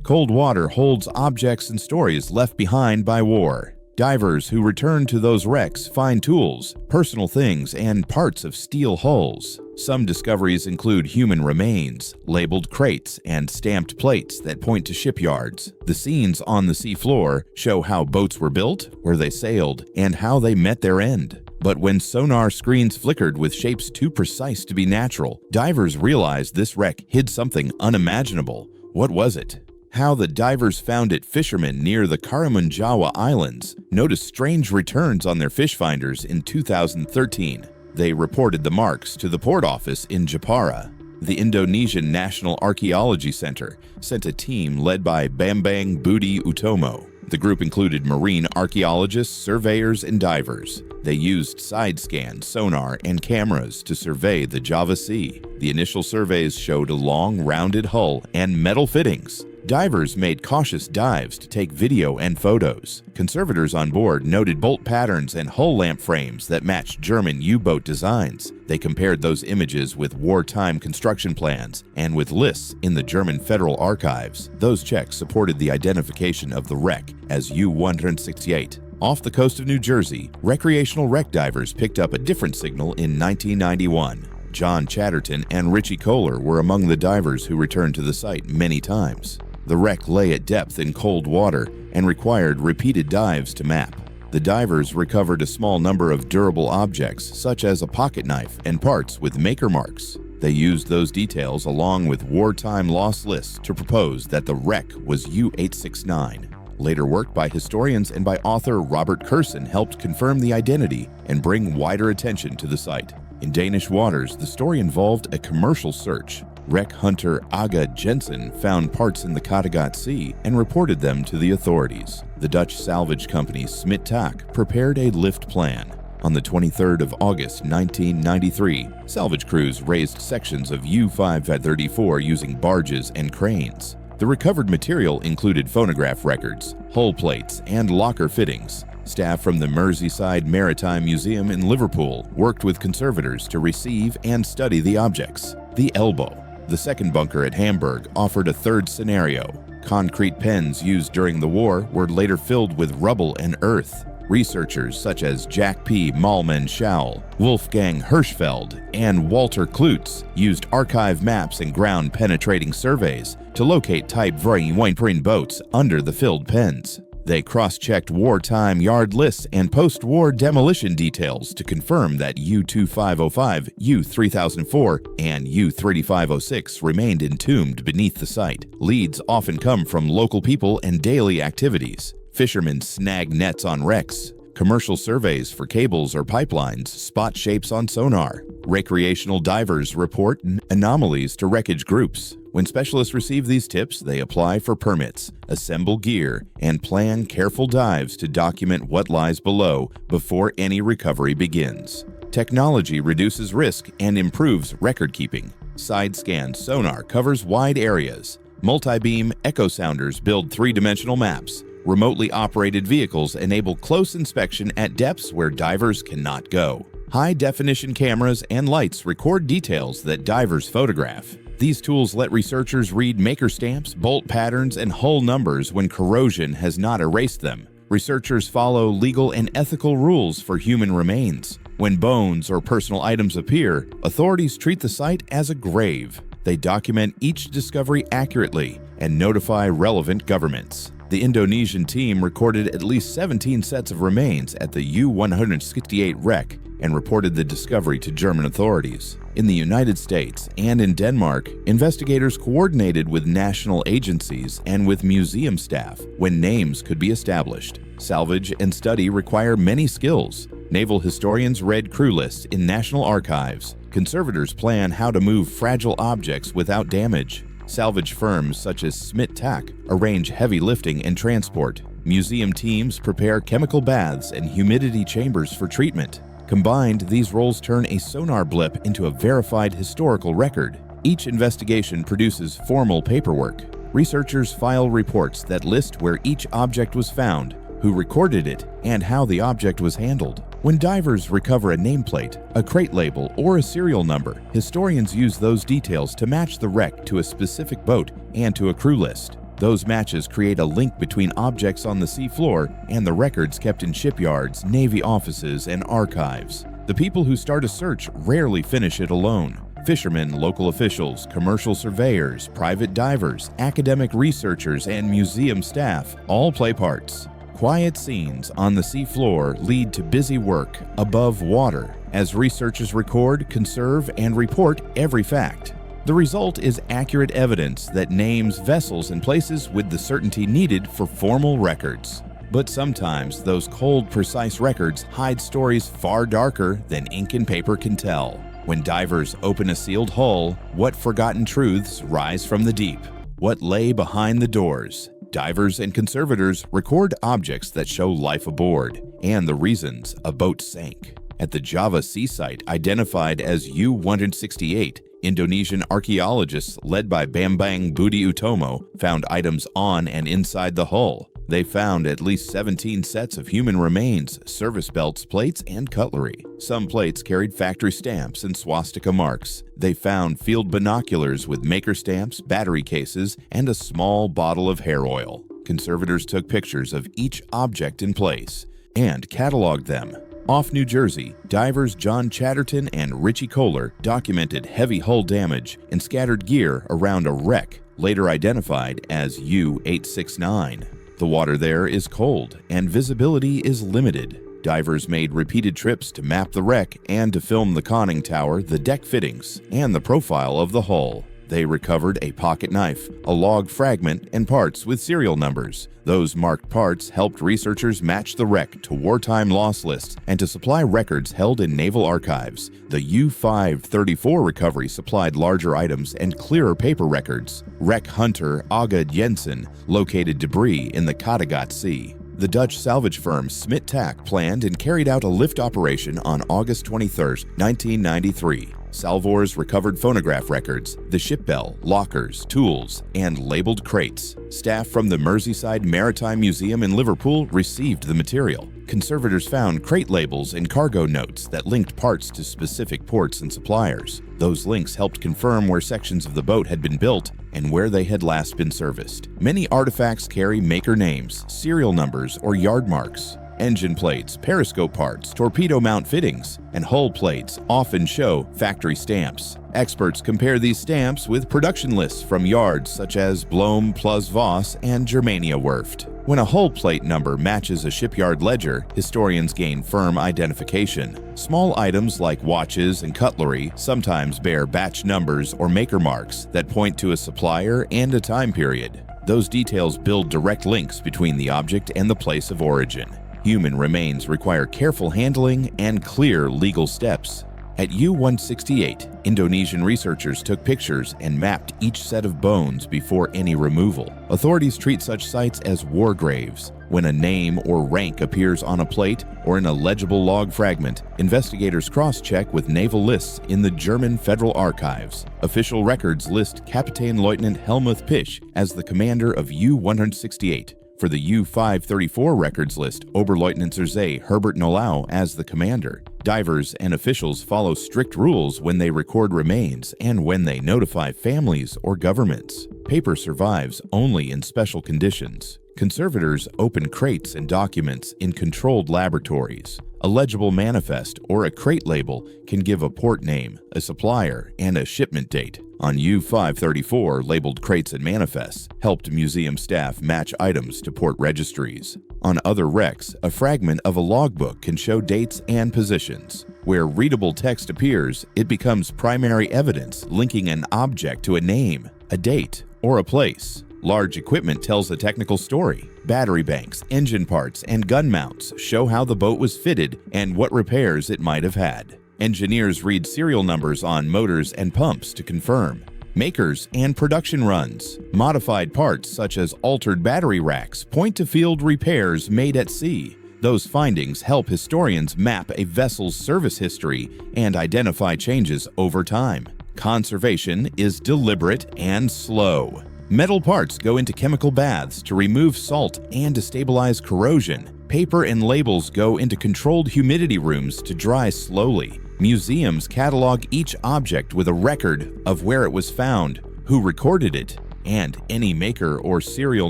Cold water holds objects and stories left behind by war. Divers who return to those wrecks find tools, personal things, and parts of steel hulls. Some discoveries include human remains, labeled crates, and stamped plates that point to shipyards. The scenes on the seafloor show how boats were built, where they sailed, and how they met their end. But when sonar screens flickered with shapes too precise to be natural, divers realized this wreck hid something unimaginable. What was it? How the divers found it. Fishermen near the Karimunjawa Islands noticed strange returns on their fish finders in 2013. They reported the marks to the port office in Jepara. The Indonesian National Archaeology Center sent a team led by Bambang Budi Utomo. The group included marine archaeologists, surveyors, and divers. They used side scans, sonar, and cameras to survey the Java Sea. The initial surveys showed a long, rounded hull and metal fittings. Divers made cautious dives to take video and photos. Conservators on board noted bolt patterns and hull lamp frames that matched German U-boat designs. They compared those images with wartime construction plans and with lists in the German Federal Archives. Those checks supported the identification of the wreck as U-168. Off the coast of New Jersey, recreational wreck divers picked up a different signal in 1991. John Chatterton and Richie Kohler were among the divers who returned to the site many times. The wreck lay at depth in cold water and required repeated dives to map. The divers recovered a small number of durable objects, such as a pocket knife and parts with maker marks. They used those details along with wartime loss lists to propose that the wreck was U-869. Later work by historians and by author Robert Kurson helped confirm the identity and bring wider attention to the site. In Danish waters, the story involved a commercial search. Wreck hunter Aga Jensen found parts in the Kattegat Sea and reported them to the authorities. The Dutch salvage company Smit Tak prepared a lift plan. On the 23rd of August 1993, salvage crews raised sections of U-534 using barges and cranes. The recovered material included phonograph records, hull plates, and locker fittings. Staff from the Merseyside Maritime Museum in Liverpool worked with conservators to receive and study the objects. The elbow. The second bunker at Hamburg offered a third scenario. Concrete pens used during the war were later filled with rubble and earth. Researchers such as Jack P. Malmen-Schauel, Wolfgang Hirschfeld, and Walter Klutz used archive maps and ground-penetrating surveys to locate Type Vreinprin boats under the filled pens. They cross-checked wartime yard lists and post-war demolition details to confirm that U-2505, U-3004, and U-3506 remained entombed beneath the site. Leads often come from local people and daily activities. Fishermen snag nets on wrecks. Commercial surveys for cables or pipelines spot shapes on sonar. Recreational divers report anomalies to wreckage groups. When specialists receive these tips, they apply for permits, assemble gear, and plan careful dives to document what lies below before any recovery begins. Technology reduces risk and improves record keeping. Side-scan sonar covers wide areas. Multi-beam echo sounders build three-dimensional maps. Remotely operated vehicles enable close inspection at depths where divers cannot go. High-definition cameras and lights record details that divers photograph. These tools let researchers read maker stamps, bolt patterns, and hull numbers when corrosion has not erased them. Researchers follow legal and ethical rules for human remains. When bones or personal items appear, authorities treat the site as a grave. They document each discovery accurately and notify relevant governments. The Indonesian team recorded at least 17 sets of remains at the U-168 wreck and reported the discovery to German authorities. In the United States and in Denmark, investigators coordinated with national agencies and with museum staff when names could be established. Salvage and study require many skills. Naval historians read crew lists in national archives. Conservators plan how to move fragile objects without damage. Salvage firms such as Smit Tak arrange heavy lifting and transport. Museum teams prepare chemical baths and humidity chambers for treatment. Combined, these roles turn a sonar blip into a verified historical record. Each investigation produces formal paperwork. Researchers file reports that list where each object was found, who recorded it, and how the object was handled. When divers recover a nameplate, a crate label, or a serial number, historians use those details to match the wreck to a specific boat and to a crew list. Those matches create a link between objects on the seafloor and the records kept in shipyards, Navy offices, and archives. The people who start a search rarely finish it alone. Fishermen, local officials, commercial surveyors, private divers, academic researchers, and museum staff all play parts. Quiet scenes on the seafloor lead to busy work above water as researchers record, conserve, and report every fact. The result is accurate evidence that names vessels and places with the certainty needed for formal records. But sometimes those cold, precise records hide stories far darker than ink and paper can tell. When divers open a sealed hull, what forgotten truths rise from the deep? What lay behind the doors? Divers and conservators record objects that show life aboard and the reasons a boat sank. At the Java Sea site identified as U-168, Indonesian archaeologists led by Bambang Budi Utomo found items on and inside the hull. They found at least 17 sets of human remains, service belts, plates, and cutlery. Some plates carried factory stamps and swastika marks. They found field binoculars with maker stamps, battery cases, and a small bottle of hair oil. Conservators took pictures of each object in place and cataloged them. Off New Jersey, divers John Chatterton and Richie Kohler documented heavy hull damage and scattered gear around a wreck, later identified as U-869. The water there is cold and visibility is limited. Divers made repeated trips to map the wreck and to film the conning tower, the deck fittings, and the profile of the hull. They recovered a pocket knife, a log fragment, and parts with serial numbers. Those marked parts helped researchers match the wreck to wartime loss lists and to supply records held in naval archives. The U-534 recovery supplied larger items and clearer paper records. Wreck hunter Aga Jensen located debris in the Kattegat Sea. The Dutch salvage firm Smit Tack planned and carried out a lift operation on August 23, 1993. Salvors recovered phonograph records, the ship bell, lockers, tools, and labeled crates. Staff from the Merseyside Maritime Museum in Liverpool received the material. Conservators found crate labels and cargo notes that linked parts to specific ports and suppliers. Those links helped confirm where sections of the boat had been built and where they had last been serviced. Many artifacts carry maker names, serial numbers, or yard marks. Engine plates, periscope parts, torpedo mount fittings, and hull plates often show factory stamps. Experts compare these stamps with production lists from yards such as Blohm Plus Voss and Germania Werft. When a hull plate number matches a shipyard ledger, historians gain firm identification. Small items like watches and cutlery sometimes bear batch numbers or maker marks that point to a supplier and a time period. Those details build direct links between the object and the place of origin. Human remains require careful handling and clear legal steps. At U-168, Indonesian researchers took pictures and mapped each set of bones before any removal. Authorities treat such sites as war graves. When a name or rank appears on a plate or in a legible log fragment, investigators cross-check with naval lists in the German Federal Archives. Official records list Kapitänleutnant Helmuth Pisch as the commander of U-168. For the U-534 records list Oberleutnant Zerzay Herbert Nolau as the commander. Divers and officials follow strict rules when they record remains and when they notify families or governments. Paper survives only in special conditions. Conservators open crates and documents in controlled laboratories. A legible manifest or a crate label can give a port name, a supplier, and a shipment date. On U-534, labeled crates and manifests helped museum staff match items to port registries. On other wrecks, a fragment of a logbook can show dates and positions. Where readable text appears, it becomes primary evidence linking an object to a name, a date, or a place. Large equipment tells a technical story. Battery banks, engine parts, and gun mounts show how the boat was fitted and what repairs it might have had. Engineers read serial numbers on motors and pumps to confirm. Makers and production runs. Modified parts such as altered battery racks point to field repairs made at sea. Those findings help historians map a vessel's service history and identify changes over time. Conservation is deliberate and slow. Metal parts go into chemical baths to remove salt and to stabilize corrosion. Paper and labels go into controlled humidity rooms to dry slowly. Museums catalog each object with a record of where it was found, who recorded it, and any maker or serial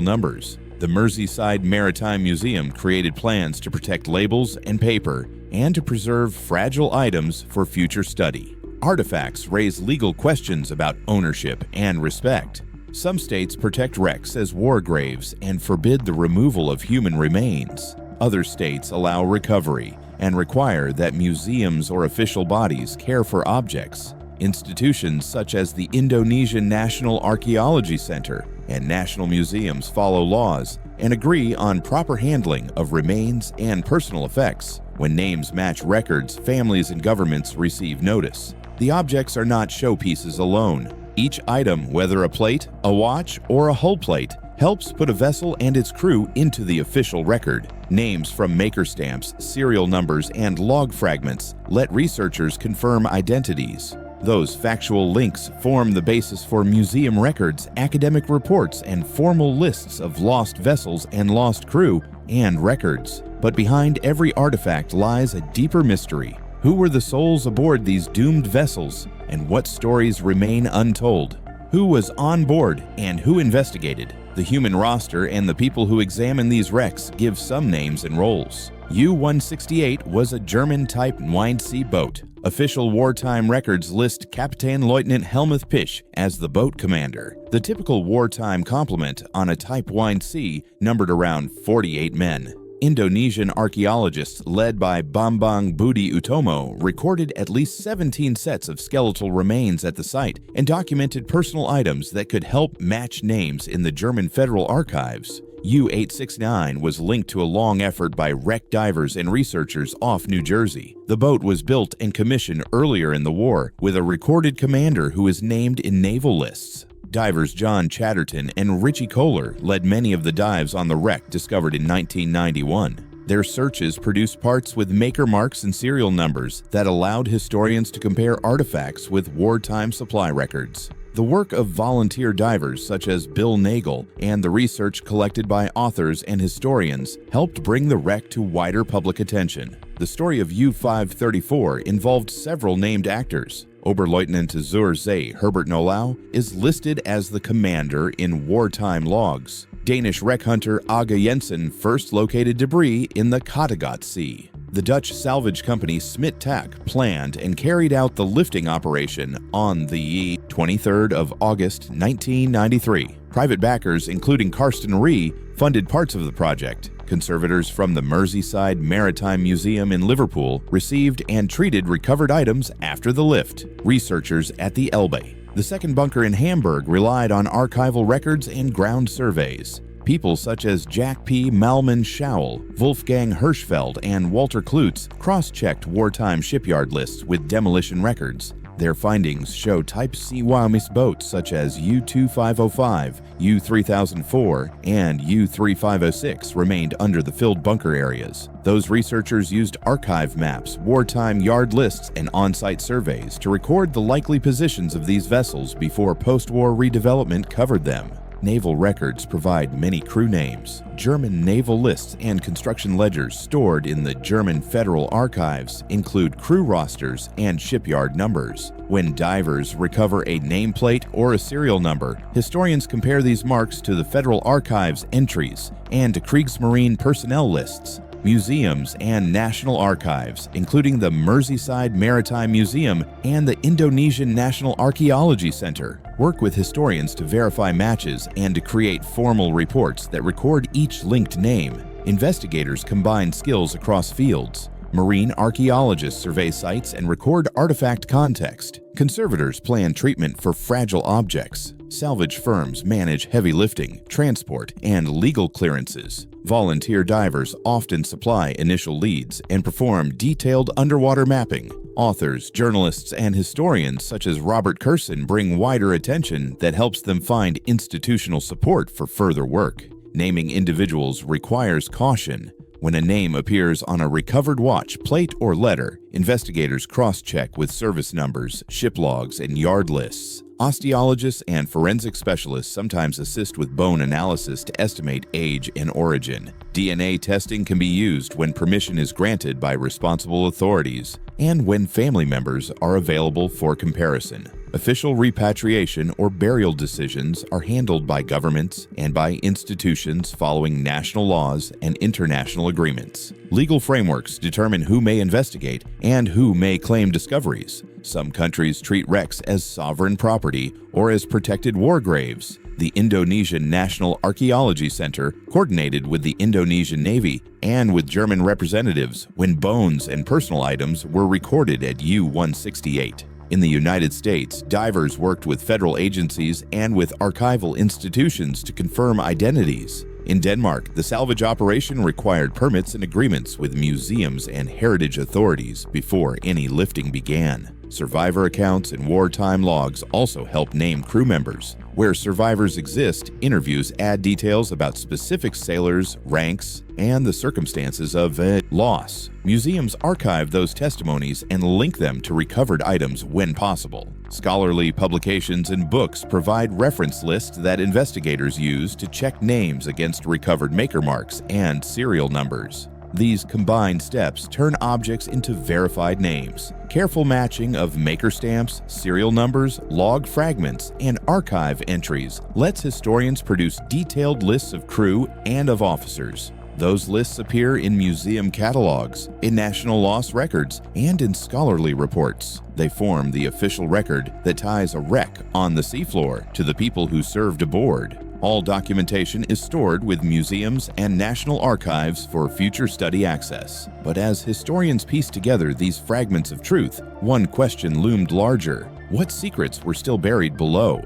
numbers. The Merseyside Maritime Museum created plans to protect labels and paper and to preserve fragile items for future study. Artifacts raise legal questions about ownership and respect. Some states protect wrecks as war graves and forbid the removal of human remains. Other states allow recovery and require that museums or official bodies care for objects. Institutions such as the Indonesian National Archaeology Center and national museums follow laws and agree on proper handling of remains and personal effects. When names match records, families and governments receive notice. The objects are not showpieces alone. Each item, whether a plate, a watch, or a hull plate, helps put a vessel and its crew into the official record. Names from maker stamps, serial numbers, and log fragments let researchers confirm identities. Those factual links form the basis for museum records, academic reports, and formal lists of lost vessels and lost crew and records. But behind every artifact lies a deeper mystery. Who were the souls aboard these doomed vessels, and what stories remain untold? Who was on board and who investigated? The human roster and the people who examine these wrecks give some names and roles. U-168 was a German-type Windsee boat. Official wartime records list Kapitän-Leutnant Helmuth Pisch as the boat commander. The typical wartime complement on a Type Windsee numbered around 48 men. Indonesian archaeologists led by Bambang Budi Utomo recorded at least 17 sets of skeletal remains at the site and documented personal items that could help match names in the German Federal Archives. U-869 was linked to a long effort by wreck divers and researchers off New Jersey. The boat was built and commissioned earlier in the war with a recorded commander who is named in naval lists. Divers John Chatterton and Richie Kohler led many of the dives on the wreck discovered in 1991. Their searches produced parts with maker marks and serial numbers that allowed historians to compare artifacts with wartime supply records. The work of volunteer divers such as Bill Nagel and the research collected by authors and historians helped bring the wreck to wider public attention. The story of U-534 involved several named actors. Oberleutnant zur See Herbert Nolau is listed as the commander in wartime logs. Danish wreck hunter Age Jensen first located debris in the Kattegat Sea. The Dutch salvage company Smit Tak planned and carried out the lifting operation on the 23rd of August 1993. Private backers, including Karsten Ree, funded parts of the project. Conservators from the Merseyside Maritime Museum in Liverpool received and treated recovered items after the lift. Researchers at the Elbe. The second bunker in Hamburg relied on archival records and ground surveys. People such as Jack P. Malman Schowel, Wolfgang Hirschfeld, and Walter Klutz cross-checked wartime shipyard lists with demolition records. Their findings show Type Seawamis boats such as U-2505, U-3004, and U-3506 remained under the filled bunker areas. Those researchers used archive maps, wartime yard lists, and on-site surveys to record the likely positions of these vessels before post-war redevelopment covered them. Naval records provide many crew names. German naval lists and construction ledgers stored in the German Federal Archives include crew rosters and shipyard numbers. When divers recover a nameplate or a serial number, historians compare these marks to the Federal Archives entries and to Kriegsmarine personnel lists. Museums and national archives, including the Merseyside Maritime Museum and the Indonesian National Archaeology Center, work with historians to verify matches and to create formal reports that record each linked name. Investigators combine skills across fields. Marine archaeologists survey sites and record artifact context. Conservators plan treatment for fragile objects. Salvage firms manage heavy lifting, transport, and legal clearances. Volunteer divers often supply initial leads and perform detailed underwater mapping. Authors, journalists, and historians such as Robert Kurson bring wider attention that helps them find institutional support for further work. Naming individuals requires caution. When a name appears on a recovered watch, plate, or letter, investigators cross-check with service numbers, ship logs, and yard lists. Osteologists and forensic specialists sometimes assist with bone analysis to estimate age and origin. DNA testing can be used when permission is granted by responsible authorities and when family members are available for comparison. Official repatriation or burial decisions are handled by governments and by institutions following national laws and international agreements. Legal frameworks determine who may investigate and who may claim discoveries. Some countries treat wrecks as sovereign property or as protected war graves. The Indonesian National Archaeology Center coordinated with the Indonesian Navy and with German representatives when bones and personal items were recorded at U-168. In the United States, divers worked with federal agencies and with archival institutions to confirm identities. In Denmark, the salvage operation required permits and agreements with museums and heritage authorities before any lifting began. Survivor accounts and wartime logs also help name crew members. Where survivors exist, interviews add details about specific sailors, ranks, and the circumstances of a loss. Museums archive those testimonies and link them to recovered items when possible. Scholarly publications and books provide reference lists that investigators use to check names against recovered maker marks and serial numbers. These combined steps turn objects into verified names. Careful matching of maker stamps, serial numbers, log fragments, and archive entries lets historians produce detailed lists of crew and of officers. Those lists appear in museum catalogs, in national loss records, and in scholarly reports. They form the official record that ties a wreck on the seafloor to the people who served aboard. All documentation is stored with museums and national archives for future study access. But as historians piece together these fragments of truth, one question loomed larger. What secrets were still buried below?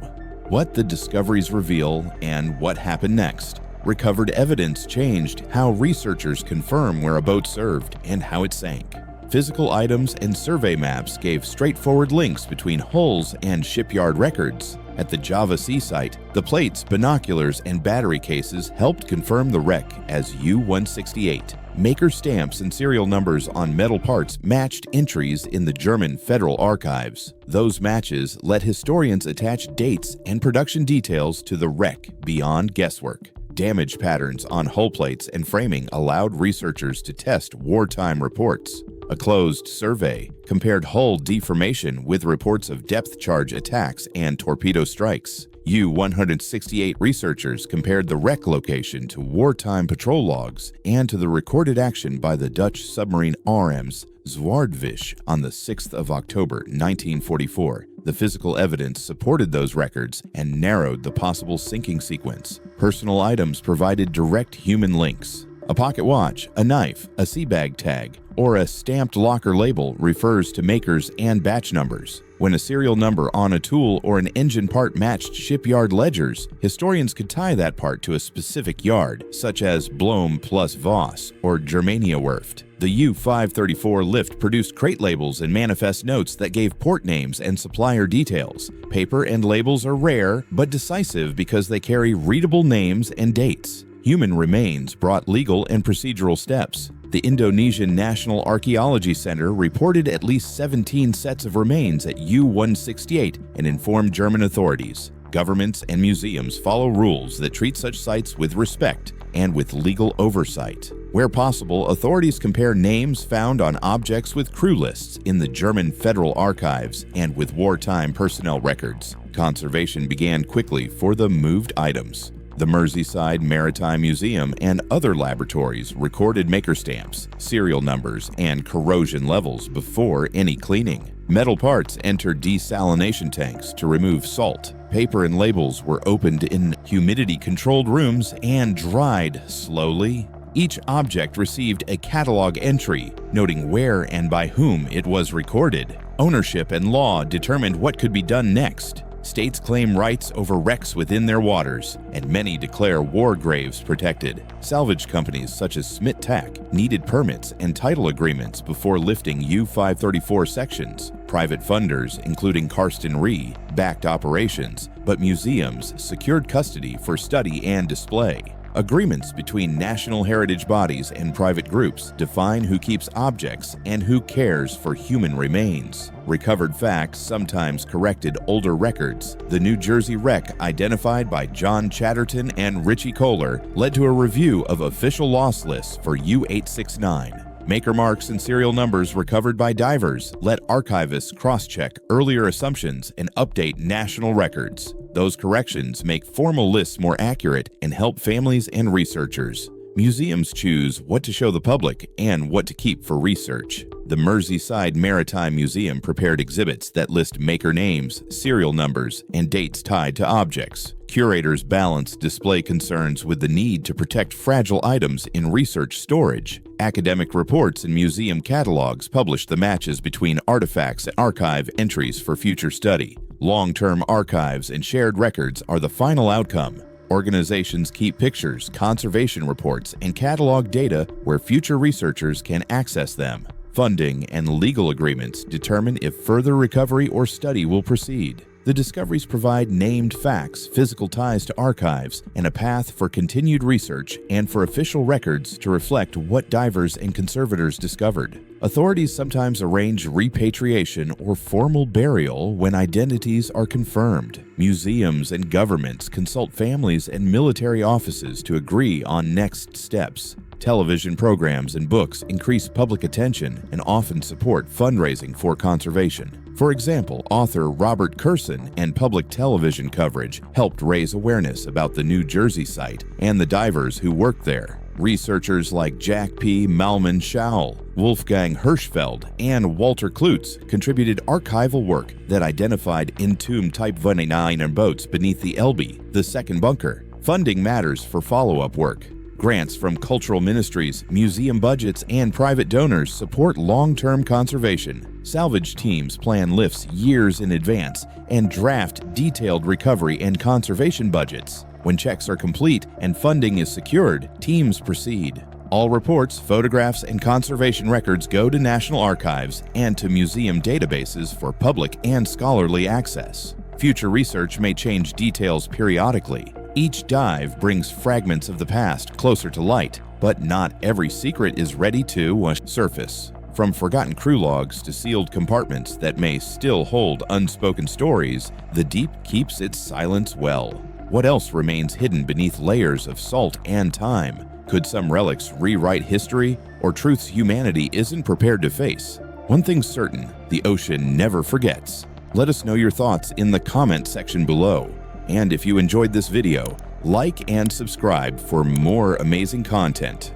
What the discoveries reveal and what happened next? Recovered evidence changed how researchers confirm where a boat served and how it sank. Physical items and survey maps gave straightforward links between hulls and shipyard records. At the Java Sea site, the plates, binoculars, and battery cases helped confirm the wreck as U-168. Maker stamps and serial numbers on metal parts matched entries in the German Federal Archives. Those matches let historians attach dates and production details to the wreck beyond guesswork. Damage patterns on hull plates and framing allowed researchers to test wartime reports. A closed survey compared hull deformation with reports of depth charge attacks and torpedo strikes. U-168 researchers compared the wreck location to wartime patrol logs and to the recorded action by the Dutch submarine RMS Zwaardvis on the 6th of October 1944. The physical evidence supported those records and narrowed the possible sinking sequence. Personal items provided direct human links. A pocket watch, a knife, a sea bag tag, or a stamped locker label refers to makers and batch numbers. When a serial number on a tool or an engine part matched shipyard ledgers, historians could tie that part to a specific yard, such as Blohm plus Voss or Germania Werft. The U-534 lift produced crate labels and manifest notes that gave port names and supplier details. Paper and labels are rare, but decisive because they carry readable names and dates. Human remains brought legal and procedural steps. The Indonesian National Archaeology Center reported at least 17 sets of remains at U-168 and informed German authorities. Governments and museums follow rules that treat such sites with respect and with legal oversight. Where possible, authorities compare names found on objects with crew lists in the German Federal Archives and with wartime personnel records. Conservation began quickly for the moved items. The Merseyside Maritime Museum and other laboratories recorded maker stamps, serial numbers, and corrosion levels before any cleaning. Metal parts entered desalination tanks to remove salt. Paper and labels were opened in humidity-controlled rooms and dried slowly. Each object received a catalog entry, noting where and by whom it was recorded. Ownership and law determined what could be done next. States claim rights over wrecks within their waters, and many declare war graves protected. Salvage companies such as Smit Tack needed permits and title agreements before lifting U-534 sections. Private funders, including Karsten Ree, backed operations, but museums secured custody for study and display. Agreements between national heritage bodies and private groups define who keeps objects and who cares for human remains. Recovered facts sometimes corrected older records. The New Jersey wreck, identified by John Chatterton and Richie Kohler, led to a review of official loss lists for U-869. Maker marks and serial numbers recovered by divers let archivists cross-check earlier assumptions and update national records. Those corrections make formal lists more accurate and help families and researchers. Museums choose what to show the public and what to keep for research. The Merseyside Maritime Museum prepared exhibits that list maker names, serial numbers, and dates tied to objects. Curators balance display concerns with the need to protect fragile items in research storage. Academic reports and museum catalogs publish the matches between artifacts and archive entries for future study. Long-term archives and shared records are the final outcome. Organizations keep pictures, conservation reports, and catalog data where future researchers can access them. Funding and legal agreements determine if further recovery or study will proceed. The discoveries provide named facts, physical ties to archives, and a path for continued research and for official records to reflect what divers and conservators discovered. Authorities sometimes arrange repatriation or formal burial when identities are confirmed. Museums and governments consult families and military offices to agree on next steps. Television programs and books increase public attention and often support fundraising for conservation. For example, author Robert Kurson and public television coverage helped raise awareness about the New Jersey site and the divers who worked there. Researchers like Jack P. Malman-Schowel, Wolfgang Hirschfeld, and Walter Klutz contributed archival work that identified entombed Type 29 boats beneath the Elbe, the second bunker. Funding matters for follow-up work. Grants from cultural ministries, museum budgets, and private donors support long-term conservation. Salvage teams plan lifts years in advance and draft detailed recovery and conservation budgets. When checks are complete and funding is secured, teams proceed. All reports, photographs, and conservation records go to national archives and to museum databases for public and scholarly access. Future research may change details periodically. Each dive brings fragments of the past closer to light, but not every secret is ready to surface. From forgotten crew logs to sealed compartments that may still hold unspoken stories, the deep keeps its silence well. What else remains hidden beneath layers of salt and time? Could some relics rewrite history, or truths humanity isn't prepared to face? One thing's certain, the ocean never forgets. Let us know your thoughts in the comment section below. And if you enjoyed this video, like and subscribe for more amazing content.